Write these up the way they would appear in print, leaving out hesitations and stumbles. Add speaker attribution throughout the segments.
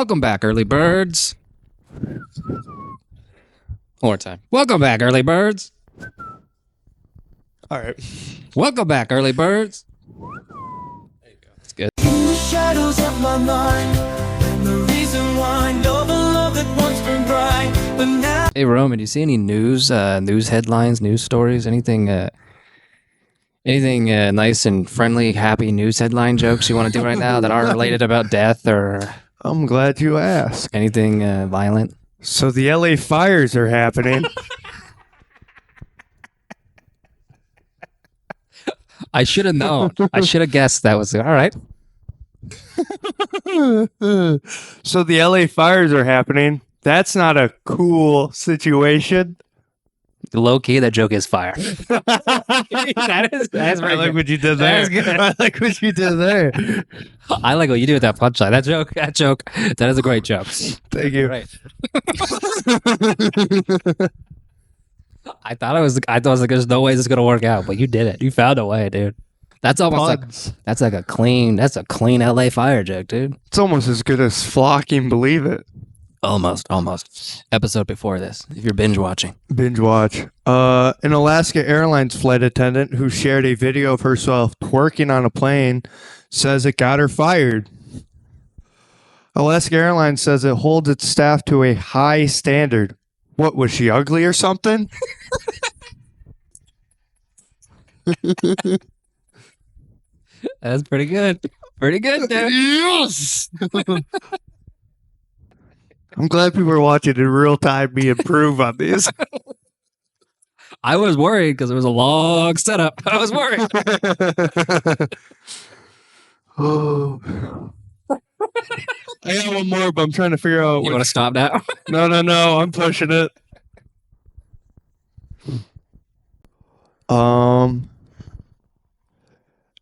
Speaker 1: Welcome back, early birds. One more time. Welcome back, early birds.
Speaker 2: All right.
Speaker 1: Welcome back, early birds. There you go. That's good.
Speaker 3: In the shadows of my mind, and the reason why I know the love that once been bright, but now.
Speaker 1: Hey, Roman, do you see any news headlines, news stories, anything nice and friendly, happy news headline jokes you want to do right now that aren't related about death or
Speaker 2: I'm glad you asked.
Speaker 1: anything violent?
Speaker 2: So the LA fires are happening.
Speaker 1: I should have known. I should have guessed that was all right.
Speaker 2: So the LA fires are happening. That's not a cool situation.
Speaker 1: Low key, that joke is fire. that is
Speaker 2: I
Speaker 1: very
Speaker 2: like
Speaker 1: good.
Speaker 2: what you did
Speaker 1: That
Speaker 2: there.
Speaker 1: is good.
Speaker 2: I like what you did there.
Speaker 1: I like what you do with that punchline. That joke, that is a great joke.
Speaker 2: Thank you.
Speaker 1: Right. I thought it was like, there's no way this is gonna work out, but you did it. You found a way, dude. That's almost
Speaker 2: Puns.
Speaker 1: like that's a clean LA fire joke, dude.
Speaker 2: It's almost as good as flocking. Believe it.
Speaker 1: Almost. Episode before this, if you're binge watching.
Speaker 2: Binge watch. An Alaska Airlines flight attendant who shared a video of herself twerking on a plane says it got her fired. Alaska Airlines says it holds its staff to a high standard. What, was she ugly or something?
Speaker 1: That's pretty good. Pretty good, dude.
Speaker 2: Yes! I'm glad people are watching in real time me improve on these.
Speaker 1: I was worried because it was a long setup. I was worried.
Speaker 2: Oh. I got one more, but I'm trying to figure out.
Speaker 1: You want to stop now?
Speaker 2: No, I'm pushing it.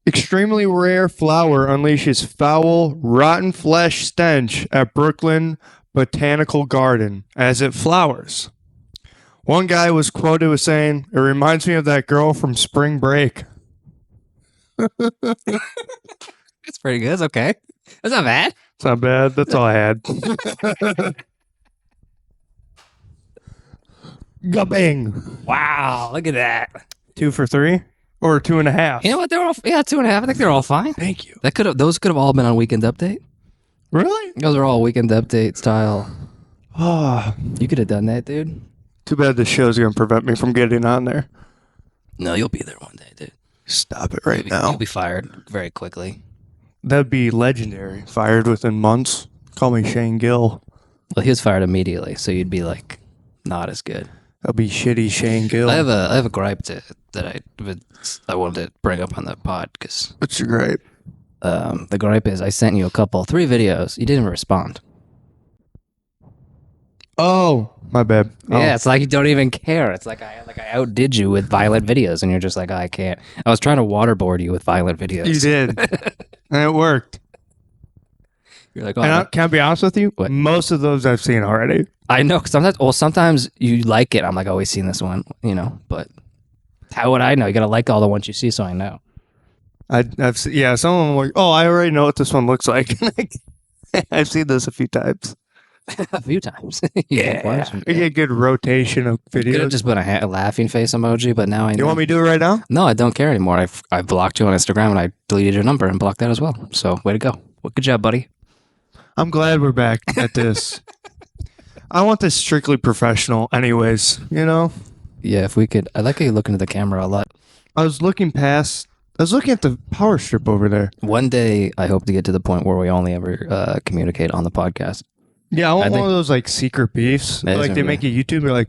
Speaker 2: Extremely rare flower unleashes foul, rotten flesh stench at Brooklyn Botanical Garden as it flowers. One guy was quoted with saying, "It reminds me of that girl from Spring Break."
Speaker 1: It's pretty good. It's okay. That's not bad.
Speaker 2: It's not bad. That's all I had. Gabang.
Speaker 1: Wow, look at that.
Speaker 2: 2 for 3 or 2.5.
Speaker 1: You know what? They're all 2.5. I think they're all fine.
Speaker 2: Thank you.
Speaker 1: Those could have all been on Weekend Update.
Speaker 2: Really?
Speaker 1: Those are all Weekend Update style.
Speaker 2: Oh,
Speaker 1: You could have done that, dude.
Speaker 2: too bad the show's going to prevent me from getting on there.
Speaker 1: No, you'll be there one day, dude.
Speaker 2: Stop it right
Speaker 1: You'll
Speaker 2: now.
Speaker 1: be fired very quickly.
Speaker 2: That'd be legendary. Fired within months. Call me Shane Gill.
Speaker 1: Well, he was fired immediately, so you'd be like not as good.
Speaker 2: That'd be shitty Shane Gill.
Speaker 1: I have a gripe that I wanted to bring up on the pod because
Speaker 2: What's your gripe?
Speaker 1: the gripe is I sent you 3 videos. You didn't respond.
Speaker 2: Oh, my bad. Oh.
Speaker 1: Yeah, it's like you don't even care. It's like I outdid you with violent videos, and you're just like, I can't. I was trying to waterboard you with violent videos.
Speaker 2: You did. And it worked.
Speaker 1: You're like, oh,
Speaker 2: And can I be honest with you?
Speaker 1: What?
Speaker 2: Most of those I've seen already.
Speaker 1: I know. 'Cause sometimes you like it. I'm like, oh, we've seen this one, but how would I know? You got to like all the ones you see, so I know.
Speaker 2: Yeah, some of them were like, oh, I already know what this one looks like. I've seen this a few times.
Speaker 1: A few times.
Speaker 2: I get a good rotation of
Speaker 1: Could have
Speaker 2: videos.
Speaker 1: just put a laughing face emoji, but now I know.
Speaker 2: You want me to do it right now?
Speaker 1: No, I don't care anymore. I blocked you on Instagram and I deleted your number and blocked that as well. So way to go. Well, good job, buddy.
Speaker 2: I'm glad we're back at this. I want this strictly professional anyways,
Speaker 1: Yeah, if we could. I like how you look into the camera a lot.
Speaker 2: I was looking at the power strip over there.
Speaker 1: One day, I hope to get to the point where we only ever communicate on the podcast.
Speaker 2: Yeah, I want
Speaker 1: I think-
Speaker 2: one of those like secret beefs.
Speaker 1: That is
Speaker 2: Like they
Speaker 1: gonna
Speaker 2: make a YouTube, they're like,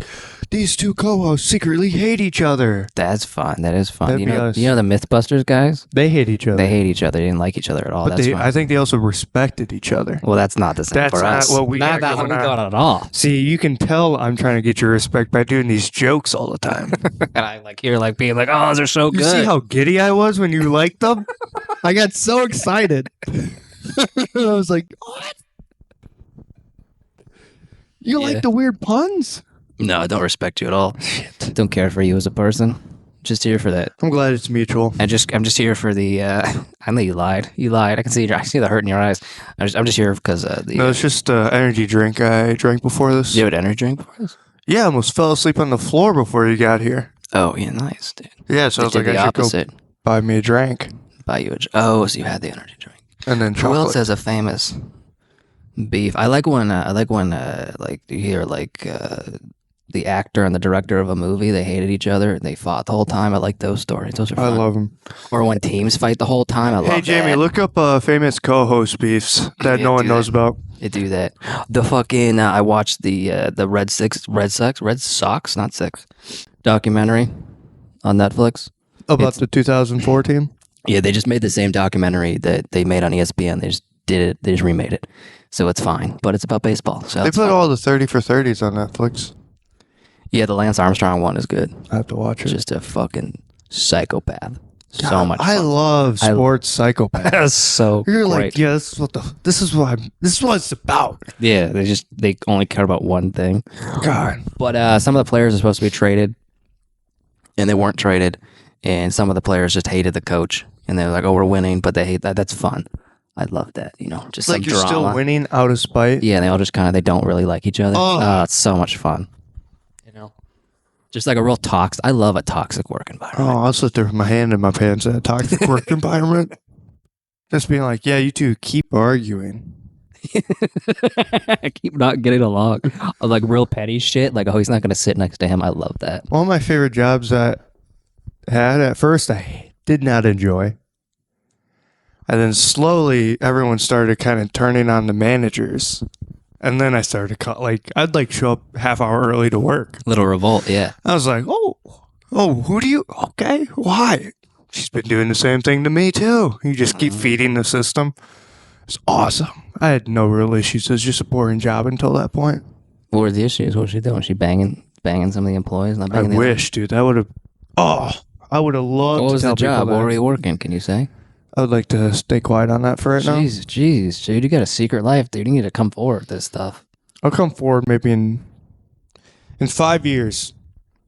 Speaker 2: these two co-hosts secretly hate each other.
Speaker 1: That's fun. That is fun.
Speaker 2: That'd
Speaker 1: You
Speaker 2: be
Speaker 1: know,
Speaker 2: us.
Speaker 1: you know the MythBusters guys?
Speaker 2: They hate each other.
Speaker 1: They hate each other. They didn't like each other at all.
Speaker 2: but
Speaker 1: That's fun.
Speaker 2: I think they also respected each other.
Speaker 1: Well, that's not the same
Speaker 2: That's
Speaker 1: for
Speaker 2: not
Speaker 1: us.
Speaker 2: what we got
Speaker 1: That's
Speaker 2: going
Speaker 1: what we
Speaker 2: on.
Speaker 1: got at all.
Speaker 2: See, you can tell I'm trying to get your respect by doing these jokes all the time.
Speaker 1: And I you're being like, oh, those are so
Speaker 2: You
Speaker 1: good.
Speaker 2: see how giddy I was when you liked them? I got so excited. I was like, what? You
Speaker 1: Yeah.
Speaker 2: like the weird puns?
Speaker 1: No, I don't respect you at all. Shit. Don't care for you as a person. Just here for that.
Speaker 2: I'm glad it's mutual.
Speaker 1: I'm just here for the. I know you lied. You lied. I can see the hurt in your eyes. I'm just here because the.
Speaker 2: No, it's just energy drink I drank before this.
Speaker 1: You have an energy drink before this?
Speaker 2: Yeah, I almost fell asleep on the floor before you got here.
Speaker 1: Oh yeah, nice, dude.
Speaker 2: Yeah, so I was
Speaker 1: Did
Speaker 2: like,
Speaker 1: the
Speaker 2: I should go
Speaker 1: opposite.
Speaker 2: buy me a drink.
Speaker 1: Buy you a. So you had the energy drink.
Speaker 2: And then
Speaker 1: Who else
Speaker 2: chocolate.
Speaker 1: has a famous beef? I like when like you hear like the actor and the director of a movie, they hated each other and they fought the whole time. I like those stories. Those are
Speaker 2: I
Speaker 1: fun.
Speaker 2: love them.
Speaker 1: Or when teams fight the whole time. I love
Speaker 2: Hey, Jamie,
Speaker 1: that.
Speaker 2: look up famous co-host beefs that
Speaker 1: Yeah,
Speaker 2: no one
Speaker 1: do
Speaker 2: knows
Speaker 1: that.
Speaker 2: about.
Speaker 1: They do that. The fucking I watched the Red Sox, not Six documentary on Netflix.
Speaker 2: About
Speaker 1: It's-
Speaker 2: the 2004 team?
Speaker 1: Yeah, they just made the same documentary that they made on ESPN. They just did it. They just remade it, so it's fine. But it's about baseball. So
Speaker 2: They
Speaker 1: it's
Speaker 2: put
Speaker 1: fine.
Speaker 2: all the 30 for 30s on Netflix.
Speaker 1: Yeah, the Lance Armstrong one is good.
Speaker 2: I have to watch it.
Speaker 1: Just a fucking psychopath. So
Speaker 2: God,
Speaker 1: much.
Speaker 2: I
Speaker 1: fun.
Speaker 2: love sports psychopaths.
Speaker 1: That's so
Speaker 2: You're
Speaker 1: great.
Speaker 2: like, yeah, this is what it's about.
Speaker 1: Yeah, they only care about one thing.
Speaker 2: God.
Speaker 1: But some of the players are supposed to be traded, and they weren't traded. And some of the players just hated the coach, and they're like, "Oh, we're winning," but they hate that. That's fun. I love that. You know, just
Speaker 2: Like
Speaker 1: some
Speaker 2: you're
Speaker 1: drama.
Speaker 2: still winning out of spite.
Speaker 1: Yeah, they all just they don't really like each other.
Speaker 2: Oh.
Speaker 1: Oh, it's so much fun. You know, just like a real toxic. I love a toxic work environment.
Speaker 2: Oh, I'll sit there with my hand in my pants in a toxic work environment. Just being like, yeah, you two keep arguing.
Speaker 1: I keep not getting along. Like real petty shit. Like, oh, he's not going to sit next to him. I love that.
Speaker 2: One of my favorite jobs I had at first, I did not enjoy. And then slowly, everyone started kind of turning on the managers. And then I started to I'd like show up half hour early to work.
Speaker 1: Little revolt. Yeah.
Speaker 2: I was like, oh, who do you? Okay, why? She's been doing the same thing to me too. You just keep feeding the system. It's awesome. I had no real issues. It was just a boring job until that point.
Speaker 1: What were the issues? What was she doing? Was she banging some of the employees? Not
Speaker 2: I
Speaker 1: banging the other-
Speaker 2: wish, dude. That would have. Oh, I would have loved
Speaker 1: What
Speaker 2: to
Speaker 1: was
Speaker 2: tell
Speaker 1: the job?
Speaker 2: people
Speaker 1: What were
Speaker 2: that.
Speaker 1: you working? Can you say?
Speaker 2: I would like to stay quiet on that for right now.
Speaker 1: Jeez, dude, you got a secret life, dude. You need to come forward with this stuff.
Speaker 2: I'll come forward maybe in 5 years.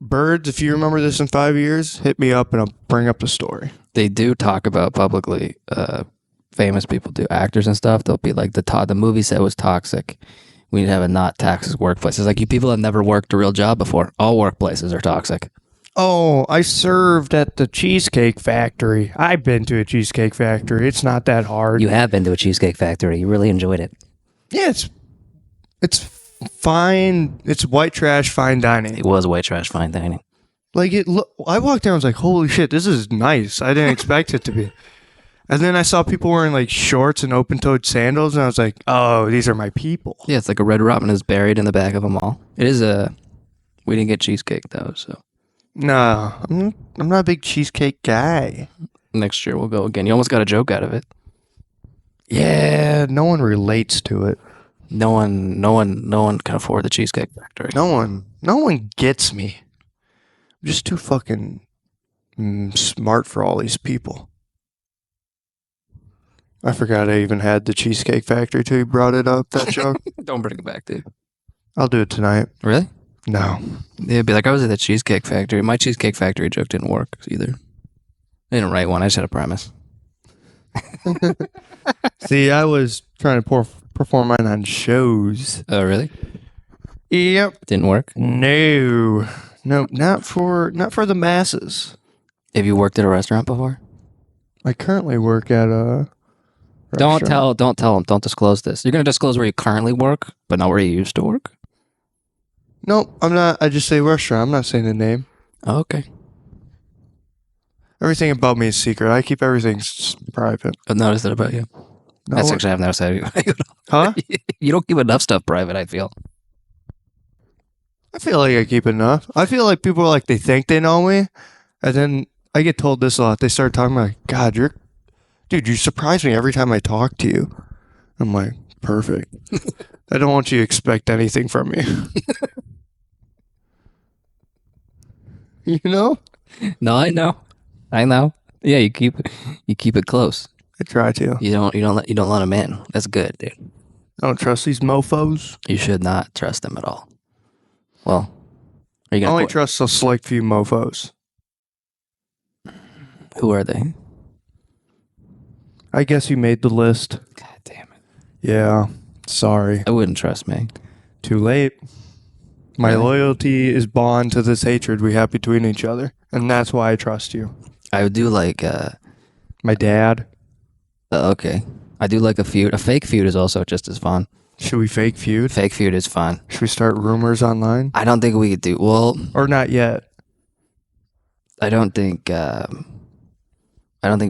Speaker 2: Birds, if you remember this in 5 years, hit me up and I'll bring up the story.
Speaker 1: They do talk about publicly. Famous people do, actors and stuff. They'll be like the movie set was toxic. We need to have a not toxic workplace. It's like you people have never worked a real job before. All workplaces are toxic.
Speaker 2: Oh, I served at the Cheesecake Factory. I've been to a Cheesecake Factory. It's not that hard.
Speaker 1: You have been to a Cheesecake Factory. You really enjoyed it.
Speaker 2: Yeah, it's fine. It's white trash fine dining.
Speaker 1: It was white trash fine dining.
Speaker 2: Like I walked down, I was like, holy shit, this is nice. I didn't expect it to be. And then I saw people wearing like shorts and open-toed sandals, and I was like, oh, these are my people.
Speaker 1: Yeah, it's like a Red Robin is buried in the back of a mall. It is a. We didn't get cheesecake though, so
Speaker 2: No, I'm not a big cheesecake guy.
Speaker 1: next year we'll go again. You almost got a joke out of it.
Speaker 2: Yeah, no one relates to it.
Speaker 1: No one can afford the Cheesecake Factory.
Speaker 2: No one gets me. I'm just too fucking smart for all these people. I forgot I even had the Cheesecake Factory till you brought it up, that joke.
Speaker 1: Don't bring it back, dude.
Speaker 2: I'll do it tonight.
Speaker 1: Really?
Speaker 2: No.
Speaker 1: Yeah, be like, I was at the Cheesecake Factory. My Cheesecake Factory joke didn't work either. I didn't write one. I just had a premise.
Speaker 2: See, I was trying to perform mine on shows.
Speaker 1: Oh, really?
Speaker 2: Yep.
Speaker 1: Didn't work?
Speaker 2: No, not for the masses.
Speaker 1: Have you worked at a restaurant before?
Speaker 2: I currently work at a
Speaker 1: Don't
Speaker 2: restaurant.
Speaker 1: tell them. Don't disclose this. You're going to disclose where you currently work, but not where you used to work?
Speaker 2: Nope, I'm not. I just say restaurant. I'm not saying the name.
Speaker 1: Oh, okay.
Speaker 2: Everything about me is secret. I keep everything private.
Speaker 1: I've noticed that about you.
Speaker 2: No,
Speaker 1: That's actually, I've never said it.
Speaker 2: huh?
Speaker 1: You don't keep enough stuff private, I feel.
Speaker 2: I feel like I keep enough. I feel like people are like, they think they know me, and then I get told this a lot. They start talking about, like, God, you surprise me every time I talk to you. I'm like, perfect. I don't want you to expect anything from me. You know?
Speaker 1: No, I know. Yeah, you keep it close.
Speaker 2: I try to.
Speaker 1: You don't let them in. That's good, dude.
Speaker 2: I don't trust these mofos.
Speaker 1: You should not trust them at all. Well, are you
Speaker 2: I
Speaker 1: gonna
Speaker 2: only
Speaker 1: quit?
Speaker 2: trust a select few mofos.
Speaker 1: Who are they?
Speaker 2: I guess you made the list.
Speaker 1: God damn it.
Speaker 2: Yeah. Sorry.
Speaker 1: I wouldn't trust me.
Speaker 2: Too late. My
Speaker 1: Really?
Speaker 2: loyalty is bond to this hatred we have between each other. And that's why I trust you.
Speaker 1: I would do like
Speaker 2: My dad.
Speaker 1: okay. I do like a feud. A fake feud is also just as fun.
Speaker 2: Should we fake feud?
Speaker 1: Fake feud is fun.
Speaker 2: Should we start rumors online?
Speaker 1: I don't think we could do well.
Speaker 2: Or not yet?
Speaker 1: I don't think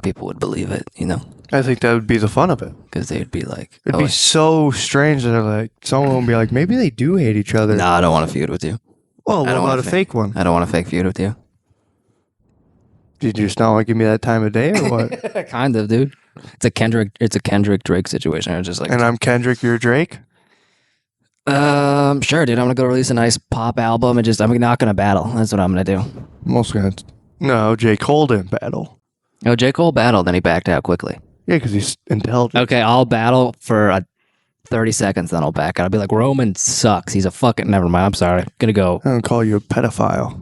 Speaker 1: people would believe it, you know,
Speaker 2: I think that would be the fun of it.
Speaker 1: because they'd be like,
Speaker 2: It'd
Speaker 1: oh,
Speaker 2: be so strange that like someone would be like, maybe they do hate each other.
Speaker 1: no, I don't want to feud with you.
Speaker 2: Well,
Speaker 1: I
Speaker 2: what
Speaker 1: don't
Speaker 2: about
Speaker 1: wanna
Speaker 2: a fake one?
Speaker 1: I don't want to fake feud with you.
Speaker 2: Did you just not want to give me that time of day or what?
Speaker 1: Kind of, dude. It's a Kendrick Drake situation. It's just like,
Speaker 2: And I'm Kendrick, you're Drake?
Speaker 1: sure, dude. I'm gonna go release a nice pop album and I'm not gonna battle. That's what I'm gonna do.
Speaker 2: Most gonna. No, J. Cole didn't battle.
Speaker 1: Oh, J. Cole battled, then he backed out quickly.
Speaker 2: Yeah, because he's intelligent.
Speaker 1: Okay, I'll battle for 30 seconds, then I'll back out. I'll be like, Roman sucks. He's a fucking. Never mind. I'm sorry. Gonna go.
Speaker 2: I don't call you a pedophile.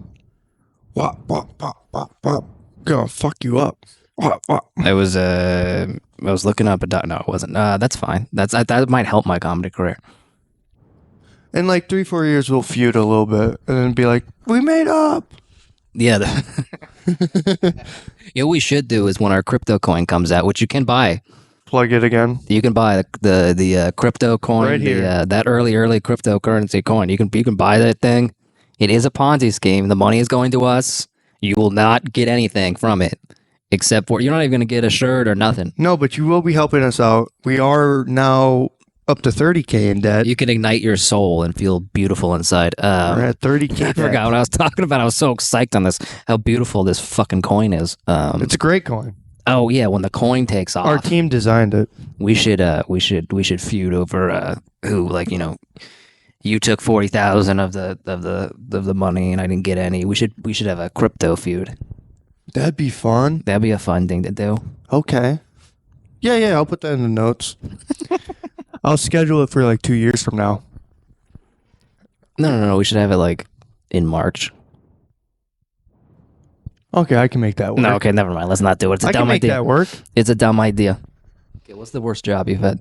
Speaker 2: Wop, wop, wop, wop, wop. Gonna fuck you up. Wop, wop.
Speaker 1: I was looking up a no, it wasn't. That's fine. That might help my comedy career.
Speaker 2: In like 3-4 years, we'll feud a little bit and then be like, we made up.
Speaker 1: Yeah. Yeah, what we should do is when our crypto coin comes out, which you can buy.
Speaker 2: Plug it again.
Speaker 1: You can buy the crypto coin,
Speaker 2: Right here.
Speaker 1: that early cryptocurrency coin. You can buy that thing. It is a Ponzi scheme. The money is going to us. You will not get anything from it, except for you're not even going to get a shirt or nothing.
Speaker 2: No, but you will be helping us out. We are now up to 30K in debt.
Speaker 1: You can ignite your soul and feel beautiful inside.
Speaker 2: We're at 30K
Speaker 1: I
Speaker 2: debt.
Speaker 1: forgot what I was talking about. I was so psyched on this. How beautiful this fucking coin is.
Speaker 2: It's a great coin.
Speaker 1: Oh yeah, when the coin takes off,
Speaker 2: Our team designed it.
Speaker 1: we should feud over who, like, you know, you took 40,000 of the money and I didn't get any. We should have a crypto feud.
Speaker 2: That'd be fun.
Speaker 1: That'd be a fun thing to do.
Speaker 2: Okay. Yeah, I'll put that in the notes. I'll schedule it for like 2 years from now.
Speaker 1: No. We should have it like in March.
Speaker 2: Okay, I can make that work.
Speaker 1: No, okay, never mind. Let's not do it. It's a
Speaker 2: I can
Speaker 1: dumb
Speaker 2: make
Speaker 1: idea.
Speaker 2: that work.
Speaker 1: It's a dumb idea. Okay, what's the worst job you've had?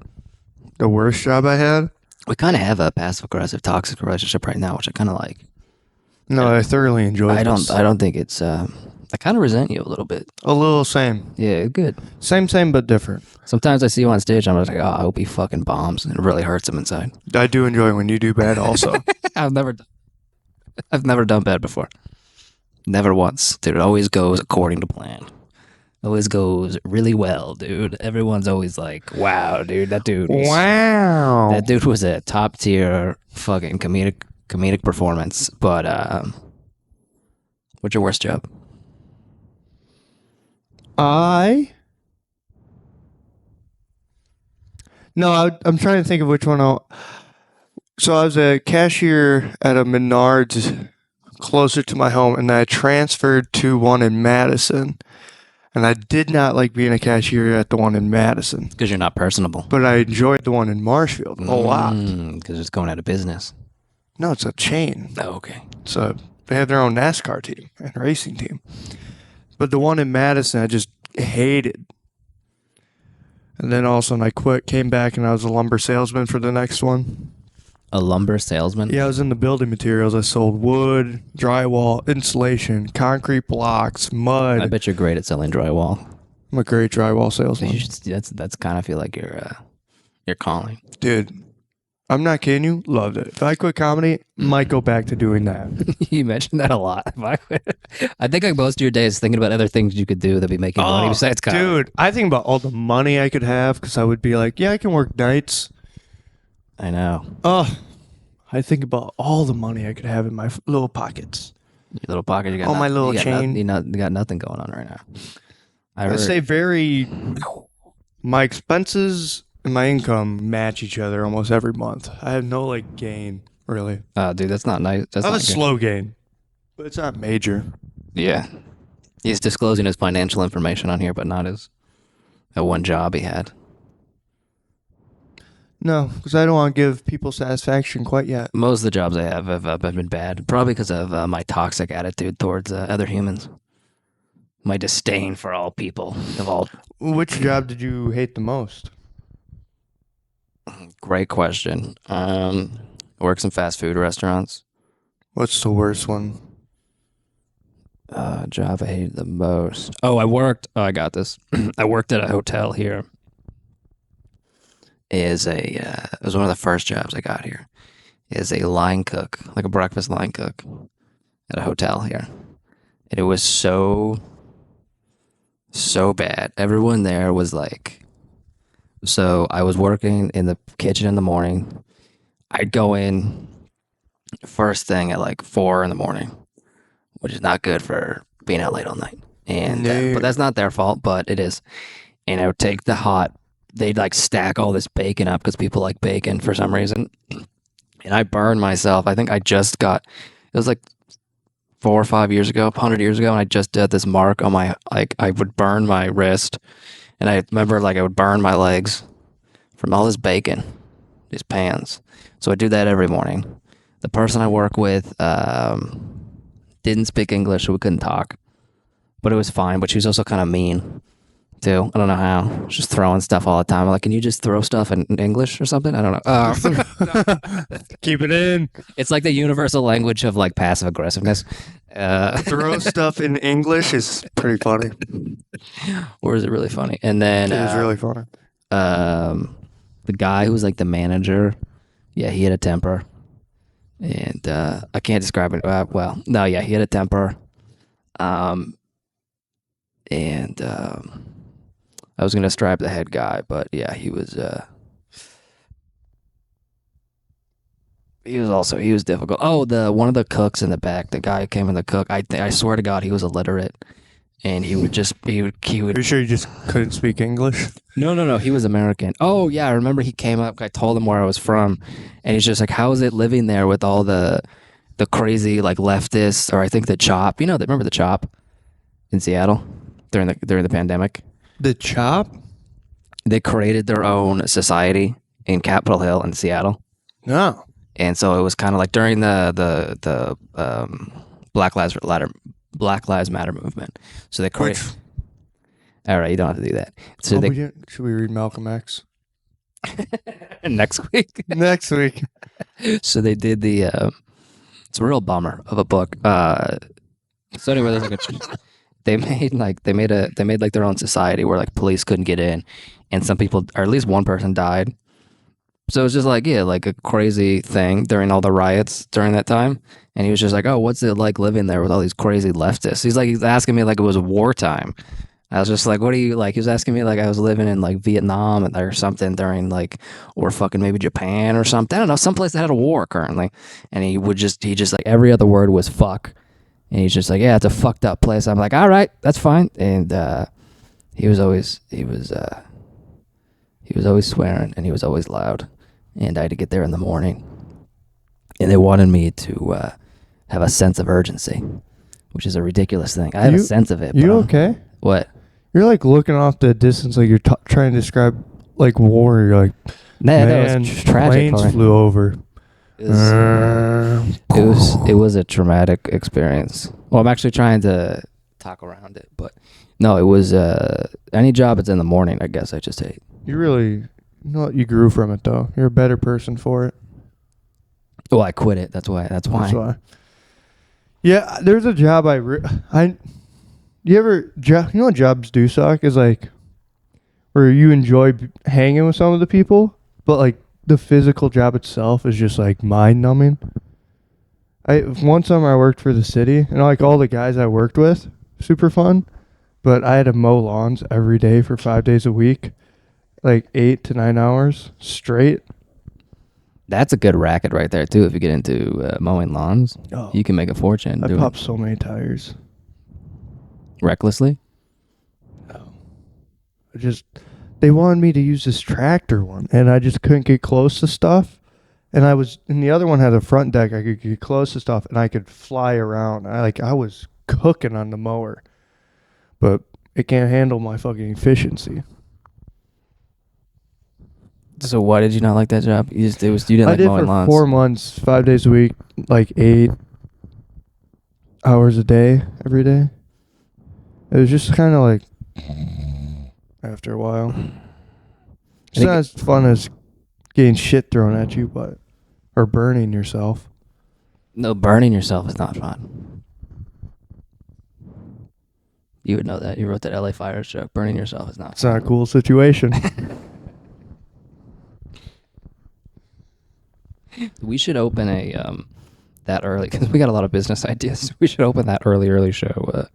Speaker 2: The worst job I had?
Speaker 1: We kind of have a passive aggressive toxic relationship right now, which I kind of like.
Speaker 2: No, I thoroughly enjoyed
Speaker 1: I
Speaker 2: this.
Speaker 1: don't think it's. I kind of resent you a little bit.
Speaker 2: A little same.
Speaker 1: Yeah, good.
Speaker 2: Same, but different.
Speaker 1: Sometimes I see you on stage, I'm just like, oh, I hope he fucking bombs, and it really hurts him inside.
Speaker 2: I do enjoy when you do bad also.
Speaker 1: I've never done bad before. Never once, dude. It always goes according to plan. Always goes really well, dude. Everyone's always like, wow, dude, that dude.
Speaker 2: Wow.
Speaker 1: That dude was a top tier fucking comedic performance. But what's your worst job?
Speaker 2: I'm trying to think of which one So I was a cashier at a Menards closer to my home, and I transferred to one in Madison. And I did not like being a cashier at the one in Madison,
Speaker 1: Because you're not personable.
Speaker 2: but I enjoyed the one in Marshfield a lot.
Speaker 1: Because it's going out of business.
Speaker 2: No, it's a chain.
Speaker 1: Oh, okay.
Speaker 2: So they have their own NASCAR team and racing team. But the one in Madison, I just hated. And then all of a sudden I quit, came back, and I was a lumber salesman for the next one.
Speaker 1: A lumber salesman?
Speaker 2: Yeah, I was in the building materials. I sold wood, drywall, insulation, concrete blocks, mud.
Speaker 1: I bet you're great at selling drywall.
Speaker 2: I'm a great drywall salesman.
Speaker 1: You should, that's kind of feel like your calling.
Speaker 2: Dude, I'm not kidding you. Loved it. If I quit comedy, might go back to doing that.
Speaker 1: You mentioned that a lot. I think like most of your days thinking about other things you could do that'd be making money besides comedy.
Speaker 2: Dude, I think about all the money I could have because I would be like, yeah, I can work nights.
Speaker 1: I know.
Speaker 2: I think about all the money I could have in my little pockets.
Speaker 1: Your little pocket. You got
Speaker 2: Oh, my little
Speaker 1: you got
Speaker 2: chain.
Speaker 1: You got nothing going on right now.
Speaker 2: I say my expenses and my income match each other almost every month. I have no like gain, really.
Speaker 1: Dude, that's not nice. That's
Speaker 2: I have
Speaker 1: not
Speaker 2: a
Speaker 1: good.
Speaker 2: slow gain, but it's not major.
Speaker 1: Yeah. He's disclosing his financial information on here, but not his that one job he had.
Speaker 2: No, because I don't want to give people satisfaction quite yet.
Speaker 1: Most of the jobs I have been bad, probably because of my toxic attitude towards other humans. My disdain for all people of all.
Speaker 2: Which job did you hate the most?
Speaker 1: Great question. I work some fast food restaurants.
Speaker 2: What's the worst one?
Speaker 1: Job I hated the most. Oh, I got this. I worked at a hotel here. It was one of the first jobs I got here. Is a line cook, like a breakfast line cook, at a hotel here, and it was so bad. Everyone there was like, so I was working in the kitchen in the morning. I'd go in first thing at like 4 in the morning, which is not good for being out late all night. And
Speaker 2: No.
Speaker 1: but that's not their fault, but it is. And I would take the hot. They'd like stack all this bacon up because people like bacon for some reason. And I burned myself. I think I just got. It was like 4 or 5 years ago, 100 years ago, and I just did this mark on my, like, I would burn my wrist, and I remember, like, I would burn my legs from all this bacon, these pans. So I do that every morning. The person I work with didn't speak English, so we couldn't talk, but it was fine. But she was also kind of mean too. I don't know how. Just throwing stuff all the time. I'm like, can you just throw stuff in English or something? I don't know.
Speaker 2: Keep it in.
Speaker 1: It's like the universal language of like passive aggressiveness.
Speaker 2: Throw stuff in English is pretty funny.
Speaker 1: Or is it really funny? And then
Speaker 2: It was really funny.
Speaker 1: the guy who was like the manager, yeah, he had a temper, and I can't describe it. Well, no, yeah, he had a temper. And I was gonna describe the head guy, but yeah, he was difficult. Oh, the one of the cooks in the back, the guy who came in the cook. I swear to God, he was illiterate, and he would.
Speaker 2: Are you sure you just couldn't speak English?
Speaker 1: No, he was American. Oh yeah, I remember he came up. I told him where I was from, and he's just like, "How is it living there with all the crazy like leftists?" Or I think the CHOP. You know, remember the CHOP in Seattle during the pandemic.
Speaker 2: The CHOP?
Speaker 1: They created their own society in Capitol Hill in Seattle.
Speaker 2: No.
Speaker 1: And so it was kind of like during the Black Lives Matter movement. So they created. All right, you don't have to do that. So
Speaker 2: Should we read Malcolm X?
Speaker 1: next week.
Speaker 2: Next week.
Speaker 1: So they did the. It's a real bummer of a book. So anyway, there's like they made like their own society where like police couldn't get in, and some people, or at least one person, died. So it was just like, yeah, like a crazy thing during all the riots during that time. And he was just like, oh, what's it like living there with all these crazy leftists? He's asking me like it was wartime. I was just like, what do you like? He was asking me like I was living in like Vietnam or something during like, or fucking maybe Japan or something. I don't know, someplace that had a war currently. And he just like every other word was fuck. And he's just like, yeah, it's a fucked up place. I'm like, all right, that's fine. And he was always swearing, and he was always loud. And I had to get there in the morning. And they wanted me to have a sense of urgency, which is a ridiculous thing. I have a sense of it.
Speaker 2: You okay?
Speaker 1: What?
Speaker 2: You're like looking off the distance like you're trying to describe like war. You're like,
Speaker 1: Man,
Speaker 2: man,
Speaker 1: that was tragic.
Speaker 2: planes flew over.
Speaker 1: It was a traumatic experience. Well, I'm actually trying to talk around it, but no, it was any job that's in the morning, I guess I just hate.
Speaker 2: You really, you grew from it though. You're a better person for it.
Speaker 1: Well, I quit it. That's why.
Speaker 2: That's why. Yeah, there's a job you know what jobs do suck is like where you enjoy hanging with some of the people, but like the physical job itself is just like mind numbing. One summer I worked for the city, and like all the guys I worked with, super fun, but I had to mow lawns every day for 5 days a week, like 8 to 9 hours straight.
Speaker 1: That's a good racket right there too. If you get into mowing lawns, you can make a fortune.
Speaker 2: I popped so many tires.
Speaker 1: Recklessly?
Speaker 2: No. They wanted me to use this tractor one, and I just couldn't get close to stuff. And the other one had a front deck. I could get close to stuff, and I could fly around. I was cooking on the mower, but it can't handle my fucking efficiency.
Speaker 1: So why did you not like that job? You didn't like mowing lawns.
Speaker 2: I did for 4 months, 5 days a week, like 8 hours a day, every day. It was just kind of like after a while. It's not as fun as getting shit thrown at you, but or burning yourself.
Speaker 1: No, burning yourself is not fun. You would know that. You wrote that LA Fires joke. Burning yourself is not
Speaker 2: It's not a cool situation.
Speaker 1: We should open a that early because we got a lot of business ideas. We should open that early show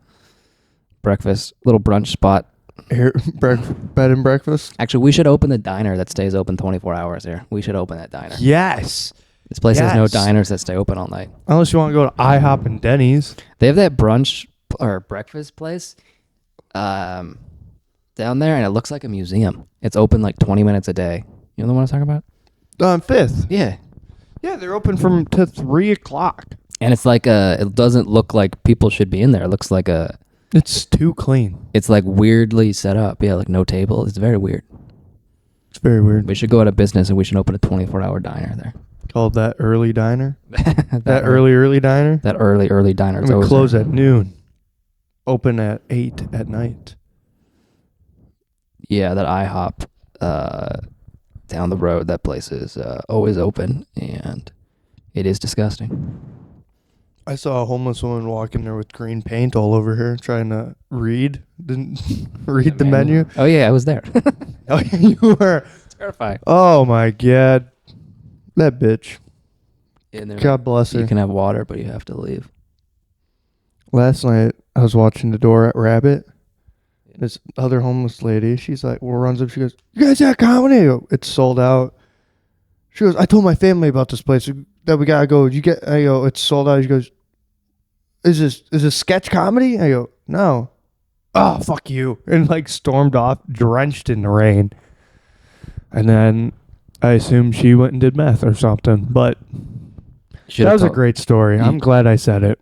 Speaker 1: breakfast, little brunch spot.
Speaker 2: Here, bed and breakfast.
Speaker 1: Actually, we should open the diner that stays open 24 hours here. We should open that diner.
Speaker 2: Yes.
Speaker 1: This place has no
Speaker 2: Yes.
Speaker 1: diners that stay open all night.
Speaker 2: Unless you want to go to IHOP and Denny's.
Speaker 1: They have that brunch or breakfast place down there, and it looks like a museum. It's open like 20 minutes a day. You know the one I'm talking about?
Speaker 2: On 5th.
Speaker 1: Yeah.
Speaker 2: Yeah, they're open from to 3 o'clock.
Speaker 1: And it's like it doesn't look like people should be in there. It looks like
Speaker 2: It's too clean.
Speaker 1: it's like weirdly set up. Yeah, like no table. It's very weird.
Speaker 2: It's very weird.
Speaker 1: We should go out of business and we should open a 24-hour diner there.
Speaker 2: Called that early diner.
Speaker 1: that
Speaker 2: That early diner.
Speaker 1: That early diner. It's
Speaker 2: We
Speaker 1: always
Speaker 2: close
Speaker 1: there.
Speaker 2: at noon. Open at 8 at night.
Speaker 1: Yeah, that IHOP down the road. That place is always open, and it is disgusting.
Speaker 2: I saw a homeless woman walk in there with green paint all over her, trying to read the menu.
Speaker 1: Oh yeah, I was there.
Speaker 2: Oh, you were.
Speaker 1: Terrifying.
Speaker 2: Oh my god, that bitch.
Speaker 1: And they're
Speaker 2: God bless
Speaker 1: like, you
Speaker 2: her.
Speaker 1: can have water, but you have to leave.
Speaker 2: Last night I was watching The Door at Rabbit. This other homeless lady, she's like, runs up. She goes, "You guys got comedy?" I go, "It's sold out." She goes, "I told my family about this place that we gotta go. I go, "It's sold out." She goes, Is this sketch comedy?" I go, "No." "Oh, fuck you!" And like stormed off, drenched in the rain. And then I assumed she went and did meth or something. But that was a great story. I'm glad I said it.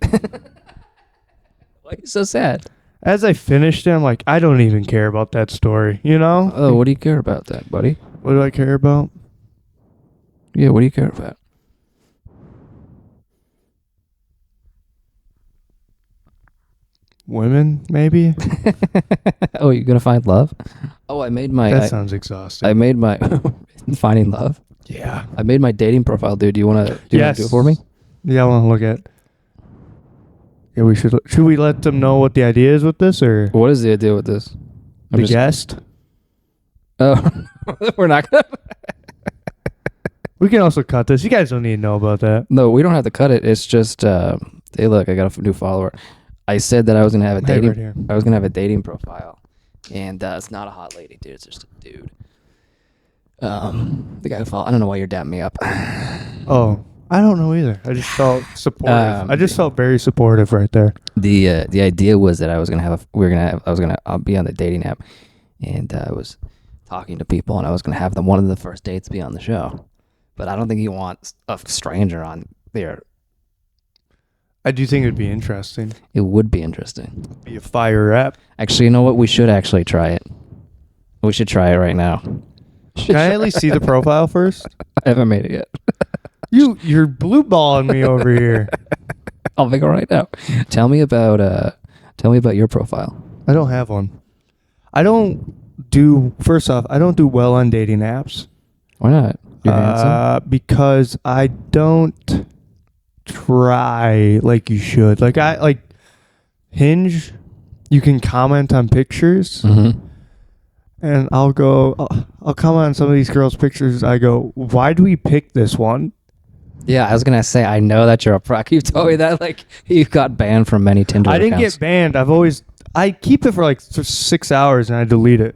Speaker 1: Why are you so sad?
Speaker 2: As I finished it, I'm like, I don't even care about that story. You know?
Speaker 1: Oh, what do you care about that, buddy?
Speaker 2: What do I care about?
Speaker 1: Yeah, what do you care about?
Speaker 2: Women, maybe?
Speaker 1: Oh, you're gonna find love? Oh, I made my.
Speaker 2: That sounds exhausting.
Speaker 1: I made my finding love.
Speaker 2: Yeah.
Speaker 1: I made my dating profile, dude. Do you want to do
Speaker 2: Yes.
Speaker 1: it for me?
Speaker 2: Yeah, I want to look at. Yeah, we should. Should we let them know what the idea is with this, or
Speaker 1: What is the idea with this?
Speaker 2: the guest?
Speaker 1: Oh, we're not gonna.
Speaker 2: We can also cut this. You guys don't need to know about that.
Speaker 1: No, we don't have to cut it. It's just, hey, look, I got a new follower. I said that I was gonna have a
Speaker 2: Hey,
Speaker 1: dating.
Speaker 2: right here.
Speaker 1: I was gonna have a dating profile, and it's not a hot lady, dude. It's just a dude. The guy who follow. I don't know why you're dapping me up.
Speaker 2: Oh, I don't know either. I just felt supportive. I just felt very supportive right there.
Speaker 1: The idea was that I was gonna have I'll be on the dating app, and I was talking to people, and I was gonna have one of the first dates be on the show, but I don't think you want a stranger on there.
Speaker 2: I do think it'd be interesting.
Speaker 1: It would be interesting.
Speaker 2: Be a fire app.
Speaker 1: Actually, you know what? We should actually try it. We should try it right now.
Speaker 2: Can I at least see the profile first?
Speaker 1: I haven't made it yet.
Speaker 2: You're blue balling me over here.
Speaker 1: I'll make it right now. Tell me about your profile.
Speaker 2: I don't have one. I don't do. First off, I don't do well on dating apps.
Speaker 1: Why not? You're handsome.
Speaker 2: Because I don't try like you should. Like I like Hinge. You can comment on pictures,
Speaker 1: Mm-hmm.
Speaker 2: and I'll comment on some of these girls' pictures. I go, why do we pick this one?
Speaker 1: Yeah, I was gonna say I know that you're a pro. You told me that like you got banned from many Tinder.
Speaker 2: I didn't
Speaker 1: accounts.
Speaker 2: get banned. I keep it for like 6 hours and I delete it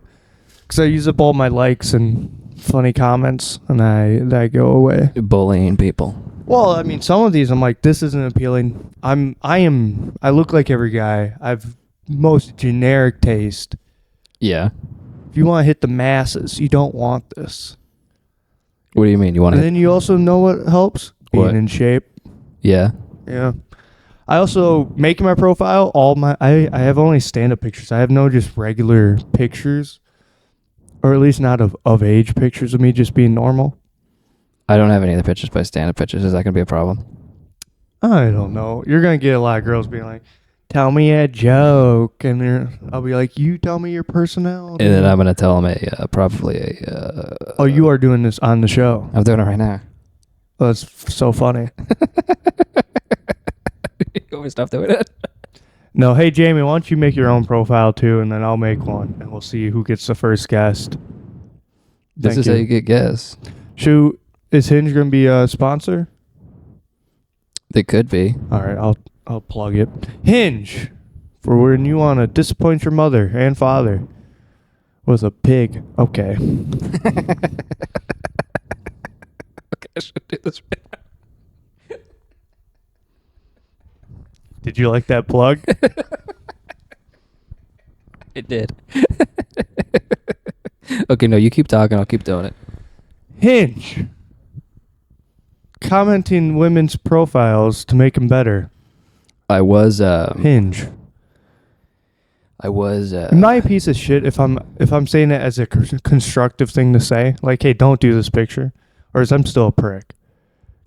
Speaker 2: because I use up all my likes and funny comments, and I go away.
Speaker 1: bullying people.
Speaker 2: Well, I mean, some of these I'm like, this isn't appealing. I look like every guy. I've most generic taste.
Speaker 1: Yeah.
Speaker 2: If you want to hit the masses, you don't want this.
Speaker 1: What do you mean? You want
Speaker 2: And
Speaker 1: to?
Speaker 2: then you also know what helps? Being
Speaker 1: What?
Speaker 2: in shape.
Speaker 1: Yeah.
Speaker 2: Yeah. I also making my profile, I have only stand-up pictures. I have no just regular pictures, or at least not of age pictures of me just being normal.
Speaker 1: I don't have any of the pictures, but stand-up pictures. Is that gonna be a problem?
Speaker 2: I don't know. You're gonna get a lot of girls being like, tell me a joke, and I'll be like, you tell me your personality.
Speaker 1: And then I'm gonna tell him probably
Speaker 2: oh, you are doing this on the show.
Speaker 1: I'm doing it right now.
Speaker 2: Oh, that's so funny.
Speaker 1: You always stop doing it.
Speaker 2: No, hey Jamie, why don't you make your own profile too, and then I'll make one, and we'll see who gets the first guest.
Speaker 1: This
Speaker 2: Thank
Speaker 1: is how you get guests.
Speaker 2: Shoot, is Hinge gonna be a sponsor?
Speaker 1: They could be.
Speaker 2: All right, I'll plug it. Hinge, for when you want to disappoint your mother and father with a pig. Okay.
Speaker 1: Okay, I should do this right now.
Speaker 2: Did you like that plug?
Speaker 1: It did. Okay, no, you keep talking. I'll keep doing it.
Speaker 2: Hinge. Commenting women's profiles to make them better.
Speaker 1: I was.
Speaker 2: Hinge. Am I a piece of shit if I'm saying it as a constructive thing to say? Like, hey, don't do this picture, or is I'm still a prick?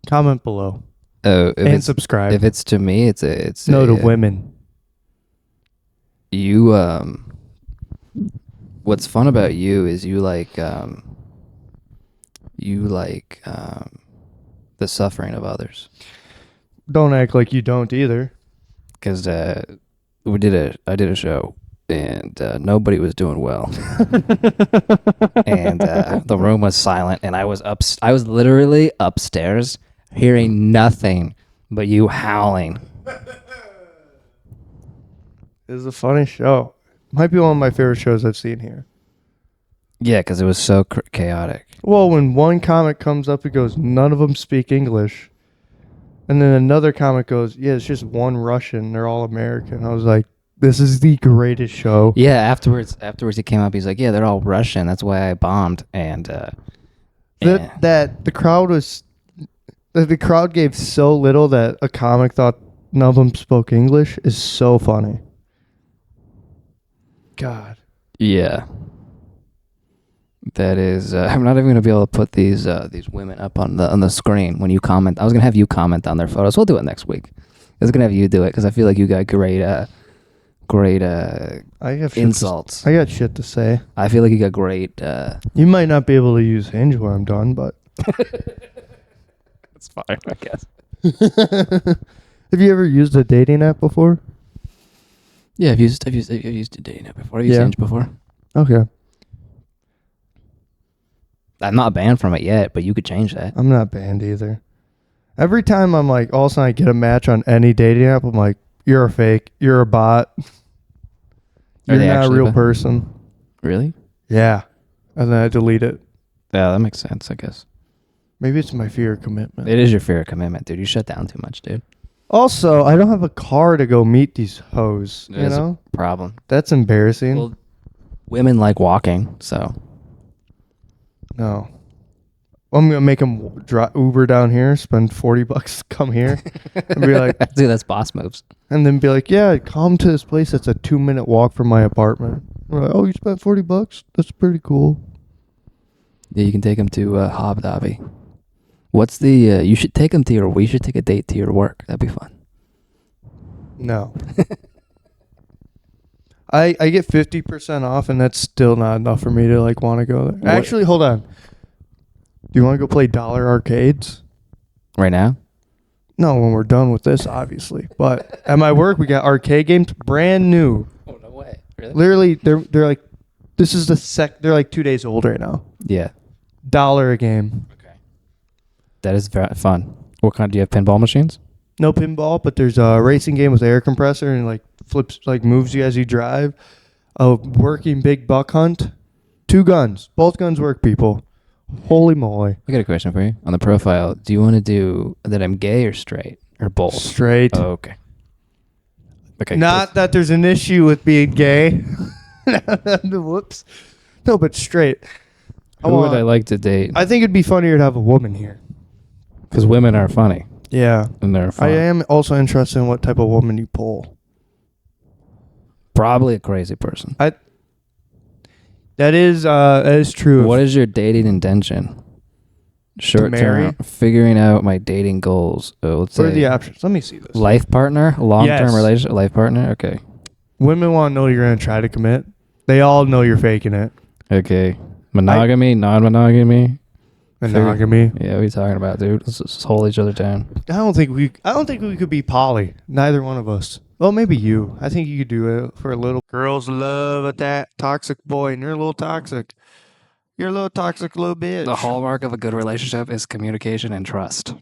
Speaker 2: Comment below
Speaker 1: Oh, if
Speaker 2: and
Speaker 1: it's,
Speaker 2: subscribe.
Speaker 1: if it's to me, it's
Speaker 2: no to women.
Speaker 1: You what's fun about you is you like the suffering of others.
Speaker 2: Don't act like you don't either.
Speaker 1: Because I did a show and nobody was doing well, and the room was silent, and I was literally upstairs hearing nothing but you howling.
Speaker 2: It was a funny show. Might be one of my favorite shows I've seen here.
Speaker 1: Yeah, because it was so chaotic.
Speaker 2: Well, when one comic comes up and goes, none of them speak English. And then another comic goes, yeah, it's just one Russian. They're all American. I was like, this is the greatest show.
Speaker 1: Yeah, afterwards he came up. He's like, yeah, they're all Russian. That's why I bombed. And
Speaker 2: That the crowd was, that the crowd gave so little that a comic thought none of them spoke English is so funny. God.
Speaker 1: yeah, that is. I'm not even gonna be able to put these women up on the screen when you comment. I was gonna have you comment on their photos. We'll do it next week. I was gonna have you do it because I feel like you got great
Speaker 2: I have
Speaker 1: insults.
Speaker 2: I got shit to say.
Speaker 1: I feel like you got great.
Speaker 2: You might not be able to use Hinge when I'm done, but
Speaker 1: It's fine, I guess.
Speaker 2: have you ever used a dating app before?
Speaker 1: Yeah, I've used a dating app before. I've used
Speaker 2: Yeah.
Speaker 1: Hinge before.
Speaker 2: Okay.
Speaker 1: I'm not banned from it yet, but you could change that.
Speaker 2: I'm not banned either. Every time I'm like, all of a sudden I get a match on any dating app, I'm like, you're a fake. You're a bot. You're
Speaker 1: they
Speaker 2: not a
Speaker 1: actually
Speaker 2: real
Speaker 1: bot?
Speaker 2: person.
Speaker 1: Really?
Speaker 2: Yeah. And then I delete it.
Speaker 1: Yeah, that makes sense, I guess.
Speaker 2: Maybe it's my fear of commitment.
Speaker 1: It is your fear of commitment, dude. You shut down too much, dude.
Speaker 2: Also, I don't have a car to go meet these hoes.
Speaker 1: That
Speaker 2: You
Speaker 1: is a
Speaker 2: know?
Speaker 1: problem.
Speaker 2: That's embarrassing.
Speaker 1: Well, women like walking, so.
Speaker 2: No. I'm going to make them Uber down here, spend $40, come here, and be like,
Speaker 1: Dude, that's boss moves.
Speaker 2: and then be like, yeah, come to this place that's a 2-minute walk from my apartment. I'm like, oh, you spent $40? That's pretty cool.
Speaker 1: Yeah, you can take them to Hobnobby. What's the? You should take them to your. We should take a date to your work. That'd be fun.
Speaker 2: No. I get 50% off, and that's still not enough for me to like want to go there.
Speaker 1: What-
Speaker 2: Actually, hold on. Do you want to go play dollar arcades?
Speaker 1: Right now?
Speaker 2: No, when we're done with this, obviously. But at my work, we got arcade games, brand new.
Speaker 1: Oh no way! Really?
Speaker 2: Literally, they're like, this is the they're like 2 days old right now.
Speaker 1: Yeah.
Speaker 2: $1 a game.
Speaker 1: Okay. That is very fun. What kind? Do you have pinball machines?
Speaker 2: No pinball, but there's a racing game with air compressor and like flips, like moves you as you drive. A working big buck hunt. 2 guns. Both guns work, people. Holy moly.
Speaker 1: I got a question for you. On the profile, do you want to do that I'm gay or straight or both?
Speaker 2: Straight.
Speaker 1: Oh, okay. Okay.
Speaker 2: Not that there's an issue with being gay. Whoops. No, but straight.
Speaker 1: Who would I like to date?
Speaker 2: I think it'd be funnier to have a woman here.
Speaker 1: Because women are funny
Speaker 2: Yeah.
Speaker 1: and they're fun.
Speaker 2: I am also interested in what type of woman you pull.
Speaker 1: Probably a crazy person.
Speaker 2: That is true.
Speaker 1: What is your dating intention? Short
Speaker 2: marry?
Speaker 1: term, figuring out my dating goals. Let's
Speaker 2: What are the
Speaker 1: say
Speaker 2: options? Let me see this.
Speaker 1: life partner, long term
Speaker 2: Yes.
Speaker 1: relationship, life partner. Okay.
Speaker 2: Women want to know you're going to try to commit. They all know you're faking it.
Speaker 1: Okay. Monogamy, non-monogamy.
Speaker 2: Monogamy.
Speaker 1: Yeah, what are you talking about, dude? Let's just hold each other down.
Speaker 2: I don't think we could be poly. Neither one of us. Well, maybe you. I think you could do it for a little. Girls love that toxic boy, and you're a little toxic. You're a little toxic little bitch.
Speaker 1: The hallmark of a good relationship is communication and trust.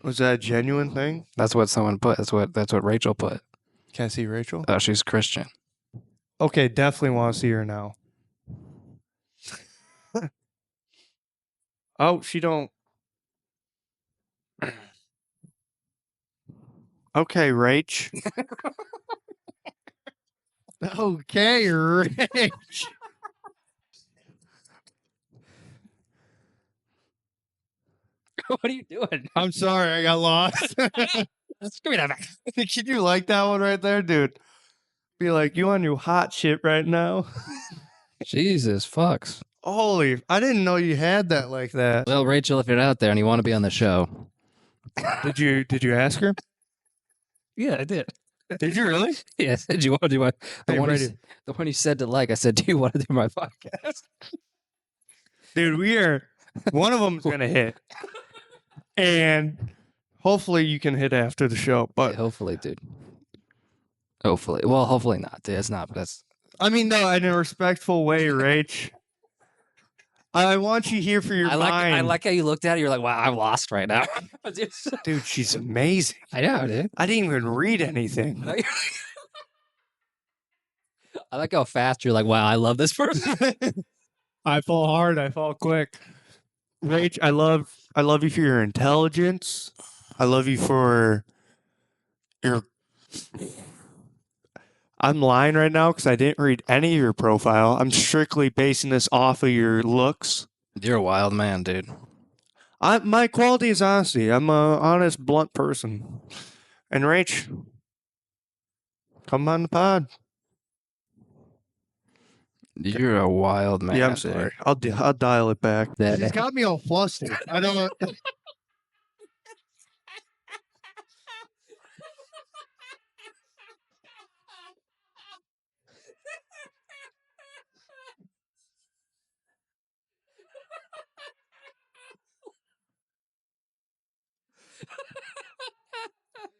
Speaker 2: Was that a genuine thing?
Speaker 1: That's what someone put. That's what Rachel put.
Speaker 2: Can I see Rachel?
Speaker 1: Oh, she's Christian.
Speaker 2: Okay, definitely want to see her now. Oh, she don't. Okay, Rach. Okay, Rach.
Speaker 1: What are you doing?
Speaker 2: I'm sorry, I got lost.
Speaker 1: Give me that back.
Speaker 2: Can you like that one right there, dude? Be like, you on your hot shit right now?
Speaker 1: Jesus fucks.
Speaker 2: Holy, I didn't know you had that like that.
Speaker 1: Well, Rachel, if you're out there and you want to be on the show,
Speaker 2: Did you ask her?
Speaker 1: yeah, I did.
Speaker 2: Did you really?
Speaker 1: Yeah, I said you want to do my the
Speaker 2: Hey,
Speaker 1: one.
Speaker 2: Brady.
Speaker 1: The one you said to like. I said, do you want to do my podcast?
Speaker 2: Dude, we are one of them's gonna hit. And hopefully you can hit after the show. But
Speaker 1: Hopefully, dude. Hopefully. Well, hopefully not, dude. It's not. That's
Speaker 2: I mean, no, in a respectful way, Rach. I want you here for your
Speaker 1: I
Speaker 2: mind.
Speaker 1: like how you looked at it. You're like, wow, I'm lost right now.
Speaker 2: Dude, she's amazing.
Speaker 1: I know, dude.
Speaker 2: I didn't even read anything.
Speaker 1: I like how fast you're like, wow, I love this person.
Speaker 2: I fall hard. I fall quick. Rach, I love you for your intelligence. I love you for your. I'm lying right now because I didn't read any of your profile. I'm strictly basing this off of your looks.
Speaker 1: You're a wild man, dude.
Speaker 2: My quality is honesty. I'm a honest, blunt person. And Rach, come on the pod.
Speaker 1: You're a wild man.
Speaker 2: Yeah, I'm
Speaker 1: dude.
Speaker 2: sorry. I'll dial it back.
Speaker 1: That-
Speaker 2: It's got me all flustered. I don't know.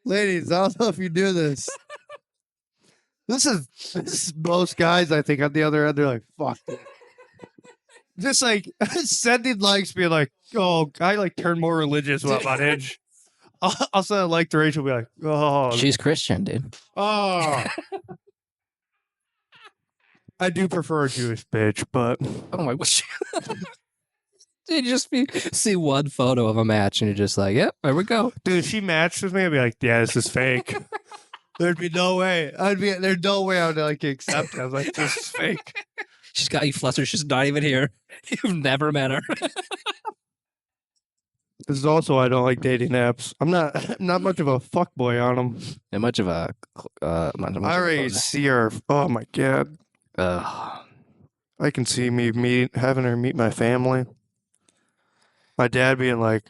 Speaker 2: Ladies, I don't know if you do this. This is most guys, I think, on the other end, they're like, fuck. Just like sending likes, being like, oh, I like turn more religious while I'm on Hinge. I'll send a like to Rachel, be like, oh,
Speaker 1: She's Christian, dude.
Speaker 2: oh. I do prefer a Jewish bitch, but
Speaker 1: Oh my gosh. Dude, you just see one photo of a match and you're just like, yep, there we go.
Speaker 2: dude, if she matched with me, I'd be like, yeah, this is fake. There'd be no way. There's no way I would like accept it. I was like, this is fake.
Speaker 1: She's got you flustered. She's not even here. You've never met her.
Speaker 2: This is also why I don't like dating apps. I'm not much of a fuckboy on them.
Speaker 1: And much of a.
Speaker 2: I already see her. Oh my god. I can see me having her meet my family. My dad being like,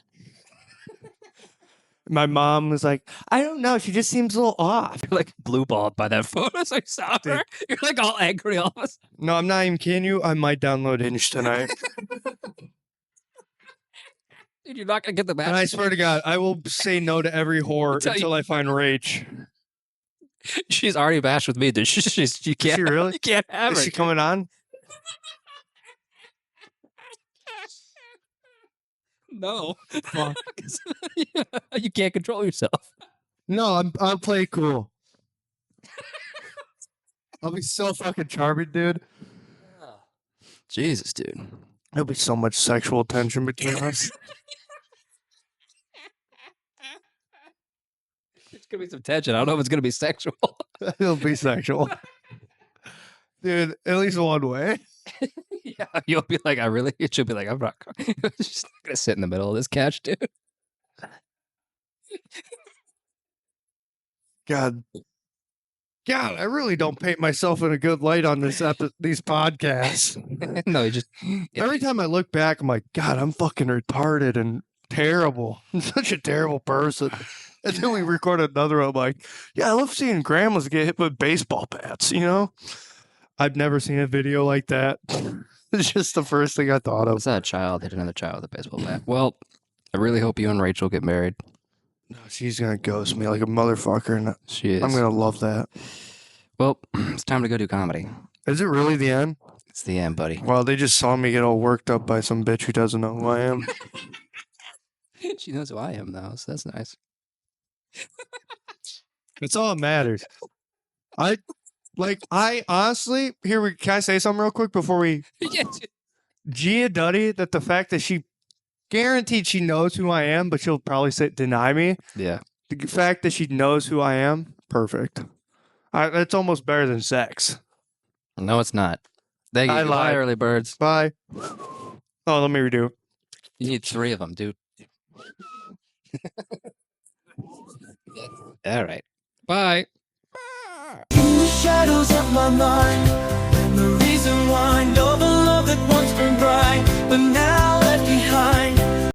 Speaker 2: my mom was like, I don't know. She just seems a little off.
Speaker 1: You're like blue balled by that photo. So I saw her. You're like all angry all of a sudden.
Speaker 2: No, I'm not even kidding you. I might download Hinge tonight.
Speaker 1: Dude, you're not going to get the match.
Speaker 2: And I swear to God, I will say no to every whore
Speaker 1: Tell you-
Speaker 2: until I find Rach.
Speaker 1: She's already bashed with me, dude. You can't.
Speaker 2: she really?
Speaker 1: You can't have
Speaker 2: Is
Speaker 1: her.
Speaker 2: she coming on?
Speaker 1: No. You can't control yourself.
Speaker 2: No, I'll play it cool. I'll be so fucking charming, dude.
Speaker 1: Jesus, dude.
Speaker 2: There'll be so much sexual tension between us.
Speaker 1: It's going to be some tension. I don't know if it's going to be sexual.
Speaker 2: It'll be sexual. Dude, at least one way.
Speaker 1: Yeah, you'll be like, it should be like, I'm not just not going to sit in the middle of this couch, dude.
Speaker 2: God. God, I really don't paint myself in a good light on these podcasts.
Speaker 1: No, you just
Speaker 2: Every time I look back, I'm like, God, I'm fucking retarded and terrible. I'm such a terrible person. And then we record another. I'm like, yeah, I love seeing grandmas get hit with baseball bats. You know, I've never seen a video like that. It's just the first thing I thought of.
Speaker 1: was that a child hit another child with a baseball bat? Well, I really hope you and Rachel get married.
Speaker 2: No, she's gonna ghost me like a motherfucker, and
Speaker 1: She is.
Speaker 2: I'm gonna love that.
Speaker 1: Well, it's time to go do comedy.
Speaker 2: Is it really the end?
Speaker 1: It's the end, buddy.
Speaker 2: Well, they just saw me get all worked up by some bitch who doesn't know who I am.
Speaker 1: She knows who I am, though, so that's nice.
Speaker 2: It's all that matters. I honestly, can I say something real quick before we? Gia Duddy, that the fact that she guaranteed she knows who I am, but she'll probably deny me.
Speaker 1: Yeah.
Speaker 2: The fact that she knows who I am, perfect. That's almost better than sex.
Speaker 1: No, it's not. Thank you.
Speaker 2: I
Speaker 1: Bye,
Speaker 2: lied.
Speaker 1: early birds.
Speaker 2: Bye. Oh, let me redo.
Speaker 1: You need 3 of them, dude. All right. Bye.
Speaker 3: In the shadows of my mind, and the reason why, know the love that once been bright, but now left behind.